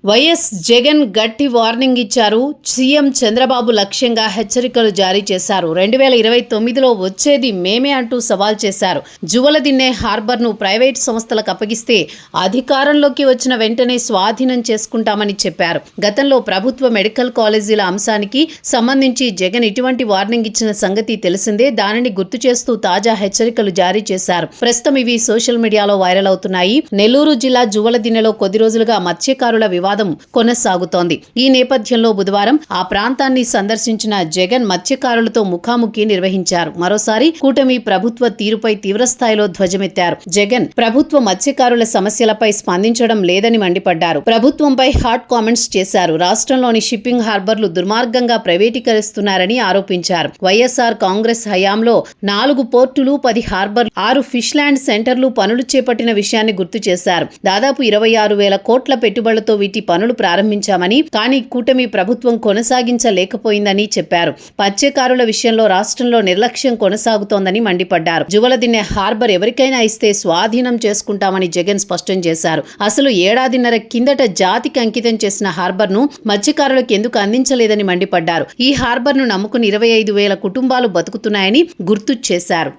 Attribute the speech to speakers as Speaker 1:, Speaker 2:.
Speaker 1: YS Jagan గట్టి warning ఇచ్చారు. CM Chandrababu లక్ష్యంగా హెచ్చరికలు జారీ చేశారు. 2029లో వచ్చేది మేమే అంటూ సవాల్ చేశారు. జువలదిన్నె హార్బర్ను ప్రైవేట్ సంస్థలకు అప్పగిస్తే అధికారంలోకి వచ్చిన వెంటనే స్వాధీనం చేసుకుంటామని చెప్పారు. గతంలో ప్రభుత్వ మెడికల్ కాలేజీల అంశానికి సంబంధించి జగన్ ఇటువంటి వార్నింగ్ ఇచ్చిన సంగతి తెలిసిందే. దానిని గుర్తు చేస్తూ తాజా హెచ్చరికలు జారీ చేశారు. ప్రస్తుతం ఇవి సోషల్ మీడియాలో వైరల్ అవుతున్నాయి. నెల్లూరు జిల్లా జువలదిన్నెలో కొద్ది రోజులుగా మత్స్యకారుల వివాదం కొనసాగుతోంది. ఈ నేపథ్యంలో బుధవారం ఆ ప్రాంతాన్ని సందర్శించిన జగన్ మత్స్యకారులతో ముఖాముఖి నిర్వహించారు. మరోసారి కూటమి ప్రభుత్వ తీరుపై తీవ్రస్థాయిలో ధ్వజమెత్తారు. జగన్ ప్రభుత్వ మత్స్యకారుల సమస్యలపై స్పందించడం లేదని మండిపడ్డారు. ప్రభుత్వంపై హాట్ కామెంట్స్ చేశారు. రాష్ట్రంలోని షిప్పింగ్ హార్బర్లు దుర్మార్గంగా ప్రైవేటీకరిస్తున్నారని ఆరోపించారు. వైఎస్ఆర్ కాంగ్రెస్ హయాంలో 4 పోర్టులు, 10 హార్బర్లు, 6 ఫిష్ ల్యాండ్ సెంటర్లు పనులు చేపట్టిన విషయాన్ని గుర్తు చేశారు. దాదాపు 26,000 కోట్ల పెట్టుబడులతో వీటి పనులు ప్రారంభించామని, కానీ కూటమి ప్రభుత్వం కొనసాగించలేకపోయిందని చెప్పారు. మత్స్యకారుల విషయంలో రాష్ట్రంలో నిర్లక్ష్యం కొనసాగుతోందని మండిపడ్డారు. జువలదిన్నె హార్బర్ ఎవరికైనా ఇస్తే స్వాధీనం చేసుకుంటామని జగన్ స్పష్టం చేశారు. అసలు ఏడాదిన్నర కిందట జాతికి అంకితం చేసిన హార్బర్ను మత్స్యకారులకు ఎందుకు అందించలేదని మండిపడ్డారు. ఈ హార్బర్ను నమ్ముకుని 25,000 కుటుంబాలు బతుకుతున్నాయని గుర్తు చేశారు.